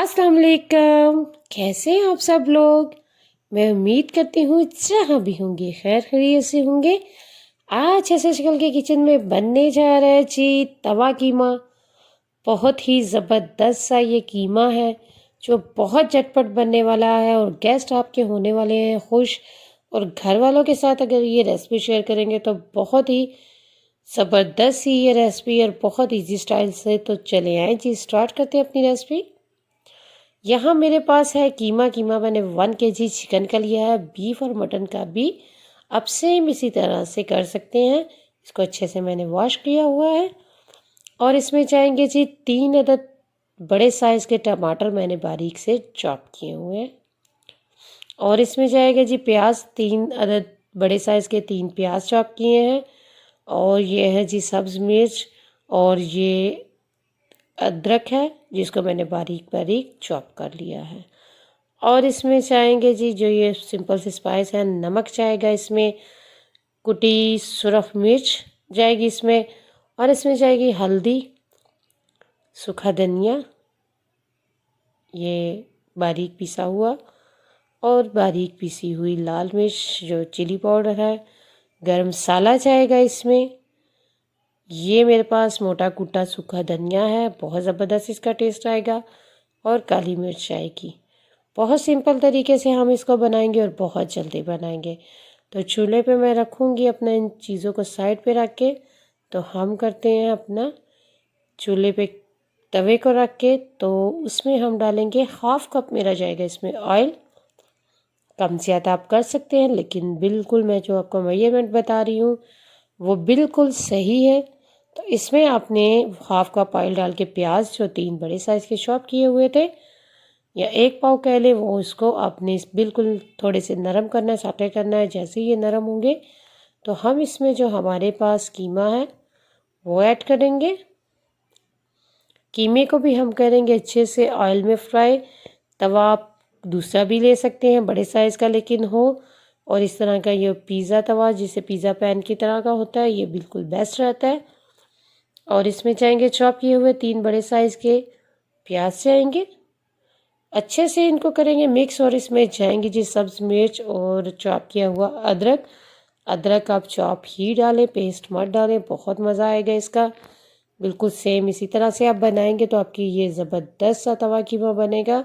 अस्सलाम वालेकुम। कैसे हैं आप सब लोग। मैं उम्मीद करती हूँ जहाँ भी होंगे खैर खैरियत से होंगे। आज ऐसे शक्ल के किचन में बनने जा रहा है जी तवा कीमा। बहुत ही ज़बरदस्त सा ये कीमा है जो बहुत झटपट बनने वाला है और गेस्ट आपके होने वाले हैं खुश। और घर वालों के साथ अगर ये रेसिपी शेयर करेंगे तो बहुत ही ज़बरदस्त सी ये रेसिपी और बहुत ईजी स्टाइल से। तो चले आए जी स्टार्ट करते हैं अपनी रेसिपी। यहाँ मेरे पास है कीमा मैंने 1 kg चिकन का लिया है, बीफ और मटन का भी आप सेम इसी तरह से कर सकते हैं। इसको अच्छे से मैंने वॉश किया हुआ है और इसमें जाएंगे जी 3 अदद बड़े साइज़ के टमाटर मैंने बारीक से चॉप किए हुए हैं। और इसमें जाएगा जी प्याज, 3 अदद बड़े साइज़ के 3 प्याज चॉप किए हैं। और ये है जी सब्ज़ मिर्च और ये अदरक है जिसको मैंने बारीक बारीक चॉप कर लिया है। और इसमें चाहेंगे जी जो ये सिंपल सी स्पाइस है, नमक जाएगा इसमें, कुटी सुरख मिर्च जाएगी इसमें, और इसमें जाएगी हल्दी, सूखा धनिया ये बारीक पिसा हुआ, और बारीक पिसी हुई लाल मिर्च जो चिली पाउडर है, गरम मसाला जाएगा इसमें। ये मेरे पास मोटा कूटा सूखा धनिया है, बहुत ज़बरदस्त इसका टेस्ट आएगा। और काली मिर्च आएगी। बहुत सिंपल तरीके से हम इसको बनाएंगे और बहुत जल्दी बनाएंगे। तो चूल्हे पे मैं रखूँगी अपना इन चीज़ों को साइड पे रख के। तो हम करते हैं अपना चूल्हे पे तवे को रख के, तो उसमें हम डालेंगे 1/2 कप मेरा जाएगा इसमें ऑयल। कम से ज़्यादा आप कर सकते हैं लेकिन बिल्कुल मैं जो आपको मेजरमेंट बता रही हूँ वो बिल्कुल सही है। तो इसमें आपने 1/2 कप ऑयल डाल के प्याज जो 3 बड़े साइज़ के चॉप किए हुए थे या 1 पाव कह लें, वो इसको आपने बिल्कुल थोड़े से नरम करना है, साटे करना है। जैसे ही ये नरम होंगे तो हम इसमें जो हमारे पास कीमा है वो ऐड करेंगे। कीमे को भी हम करेंगे अच्छे से ऑयल में फ्राई। तवा आप दूसरा भी ले सकते हैं बड़े साइज़ का लेकिन हो, और इस तरह का ये पिज़्ज़ा तवा जिसे पिज़्ज़ा पैन की तरह का होता है ये बिल्कुल बेस्ट रहता है। और इसमें चाहेंगे चॉप किए हुए 3 बड़े साइज़ के प्याज जाएंगे, अच्छे से इनको करेंगे मिक्स। और इसमें जाएंगे जी सब्ज़ मिर्च और चॉप किया हुआ अदरक। अदरक आप चॉप ही डालें, पेस्ट मत डालें, बहुत मज़ा आएगा इसका। बिल्कुल सेम इसी तरह से आप बनाएंगे तो आपकी ये ज़बरदस्त सा तवा कीमा बनेगा,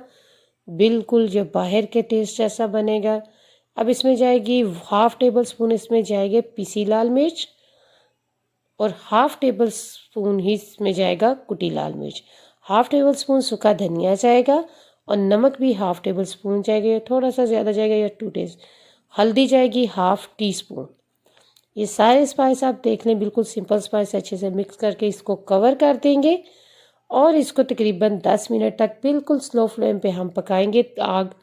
बिल्कुल जो बाहर के टेस्ट जैसा बनेगा। अब इसमें जाएगी 1/2 टेबल स्पून इसमें जाएंगे पिसी लाल मिर्च, और 1/2 टेबल स्पून ही इसमें जाएगा कुटी लाल मिर्च। 1/2 टेबल स्पून सूखा धनिया जाएगा, और नमक भी 1/2 टेबल स्पून जाएगा, थोड़ा सा ज़्यादा जाएगा या 2 टेस्ट। हल्दी जाएगी 1/2 टीस्पून। ये सारे स्पाइस आप देख लें, बिल्कुल सिंपल स्पाइस। अच्छे से मिक्स करके इसको कवर कर देंगे और इसको तकरीबन 10 मिनट तक बिल्कुल स्लो फ्लेम पे हम पकाएंगे। आग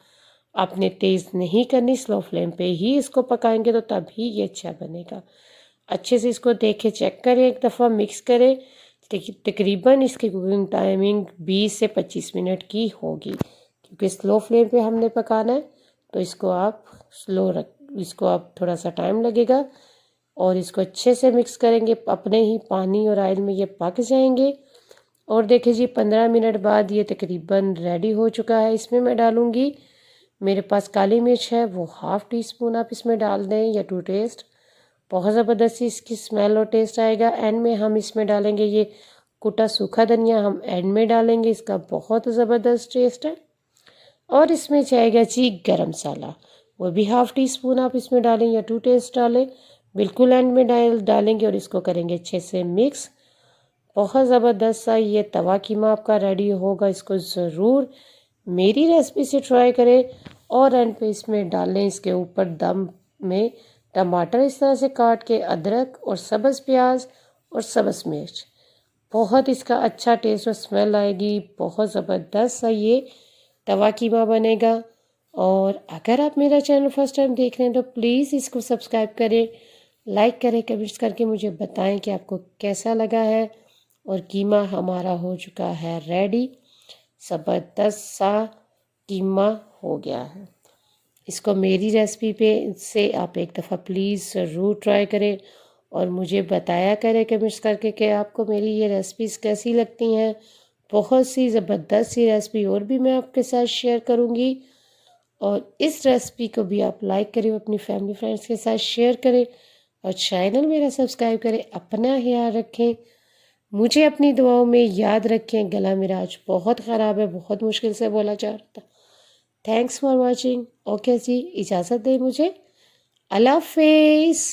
आपने तेज़ नहीं करनी, स्लो फ्लेम पे ही इसको पकाएंगे तो तभी ये अच्छा बनेगा। अच्छे से इसको देखें, चेक करें, एक दफ़ा मिक्स करें। तकरीबन इसकी कुकिंग टाइमिंग 20 से 25 मिनट की होगी, क्योंकि स्लो फ्लेम पे हमने पकाना है। तो इसको आप इसको आप थोड़ा सा टाइम लगेगा। और इसको अच्छे से मिक्स करेंगे, अपने ही पानी और ऑयल में ये पक जाएंगे। और देखिए जी 15 मिनट बाद ये तकरीबन रेडी हो चुका है। इसमें मैं डालूँगी, मेरे पास काली मिर्च है वो 1/2 टीस्पून आप इसमें डाल दें या 2 टेस्ट। बहुत ज़बरदस्त इसकी स्मेल और टेस्ट आएगा। एंड में हम इसमें डालेंगे ये कुटा सूखा धनिया, हम एंड में डालेंगे, इसका बहुत ज़बरदस्त टेस्ट है। और इसमें जाएगा जी गरम मसाला, वो भी 1/2 टीस्पून आप इसमें डालें या 2 टेस्ट डालें, बिल्कुल एंड में डालेंगे। और इसको करेंगे अच्छे से मिक्स। बहुत ज़बरदस्त सा ये तवा कीमा आपका रेडी होगा। इसको ज़रूर मेरी रेसिपी से ट्राई करें। और एंड पे इसमें डालें इसके ऊपर दम में टमाटर इस तरह से काट के, अदरक और सब्ज़ प्याज और सब्ज़ मिर्च। बहुत इसका अच्छा टेस्ट और स्मेल आएगी। बहुत ज़बरदस्त सा ये तवा कीमा बनेगा। और अगर आप मेरा चैनल फर्स्ट टाइम देख रहे हैं तो प्लीज़ इसको सब्सक्राइब करें, लाइक करें, कमेंट्स करके मुझे बताएं कि आपको कैसा लगा है। और कीमा हमारा हो चुका है रेडी, ज़बरदस्त सा कीमा हो गया है। इसको मेरी रेसिपी पे से आप एक दफ़ा प्लीज़ ज़रूर ट्राई करें और मुझे बताया करें कमेंट्स करके कि आपको मेरी ये रेसिपीज़ कैसी लगती हैं। बहुत सी ज़बरदस्त सी रेसिपी और भी मैं आपके साथ शेयर करूँगी। और इस रेसिपी को भी आप लाइक करें, अपनी फैमिली फ्रेंड्स के साथ शेयर करें और चैनल मेरा सब्सक्राइब करें। अपना ख्याल रखें, मुझे अपनी दुआओं में याद रखें। गला मेरा आज बहुत ख़राब है, बहुत मुश्किल से बोला जा रहा था। Thanks for watching. ओके जी, इजाज़त दें मुझे। अल्लाह हाफिज़।